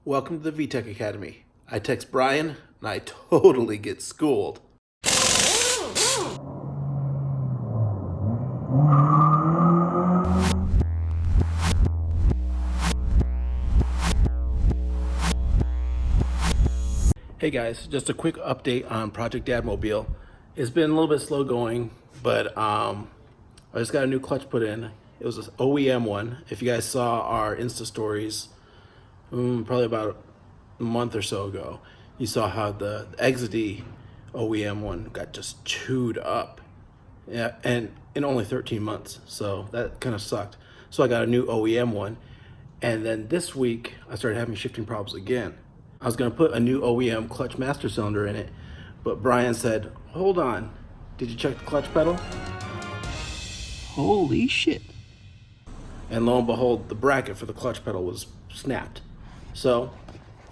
Welcome to the VTEC Academy. I text Brian and I totally get schooled. Hey guys, just a quick update on Project Dadmobile. It's been a little bit slow going, but I just got a new clutch put in. It was an OEM one. If you guys saw our Insta stories, probably about a month or so ago, you saw how the Exedy OEM one got just chewed up. Yeah, and in only 13 months, so that kind of sucked. So I got a new OEM one, and then this week I started having shifting problems again. I was gonna put a new OEM clutch master cylinder in it, but Brian said, hold on, did you check the clutch pedal? Holy shit. And lo and behold, the bracket for the clutch pedal was snapped. So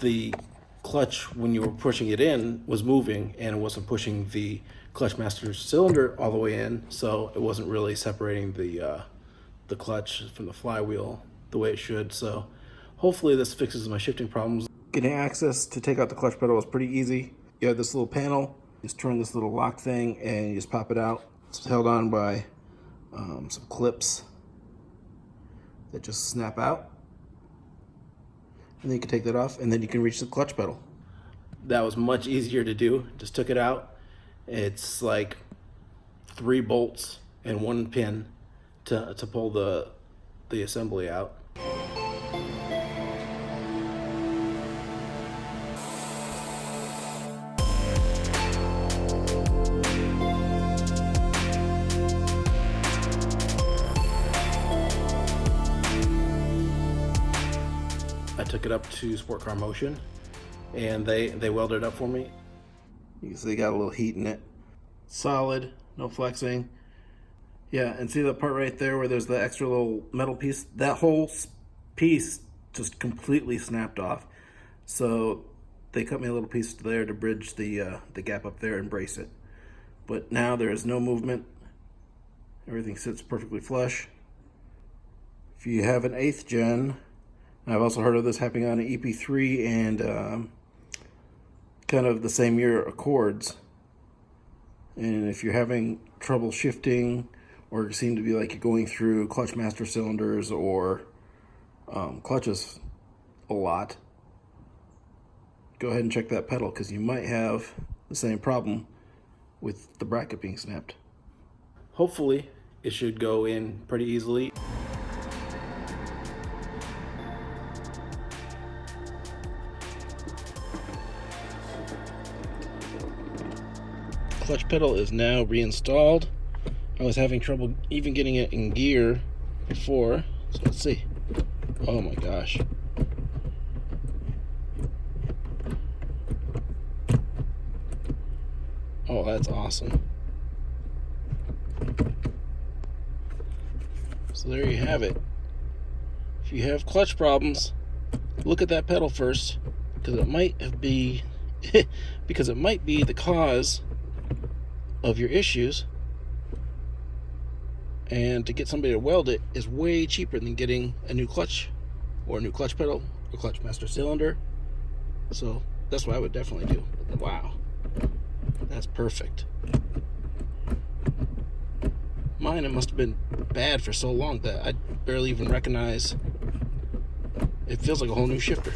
the clutch, when you were pushing it in, was moving and it wasn't pushing the clutch master cylinder all the way in, so it wasn't really separating the clutch from the flywheel the way it should. So hopefully this fixes my shifting problems. Getting access to take out the clutch pedal was pretty easy. You have this little panel, just turn this little lock thing and you just pop it out. It's held on by some clips that just snap out. And then you can take that off and then you can reach the clutch pedal. That was much easier to do. Just took it out. It's like 3 bolts and 1 pin to pull the assembly out. I took it up to Sportcar Motion and they welded it up for me. You can see they got a little heat in it. Solid, no flexing. Yeah, and see that part right there where there's the extra little metal piece? That whole piece just completely snapped off. So they cut me a little piece there to bridge the gap up there and brace it. But now there is no movement. Everything sits perfectly flush. If you have an 8th gen, I've also heard of this happening on an EP3 and kind of the same year Accords. And if you're having trouble shifting or you seem to be like you're going through clutch master cylinders or clutches a lot, go ahead and check that pedal because you might have the same problem with the bracket being snapped. Hopefully it should go in pretty easily. Clutch pedal is now reinstalled. I was having trouble even getting it in gear before, so let's see. Oh my gosh. Oh, that's awesome. So there you have it. If you have clutch problems, look at that pedal first, because it might be the cause of your issues, and to get somebody to weld it is way cheaper than getting a new clutch or a new clutch pedal or clutch master cylinder. So that's what I would definitely do. Wow, that's perfect. Mine, it must have been bad for so long that I barely even recognize. It feels like a whole new shifter.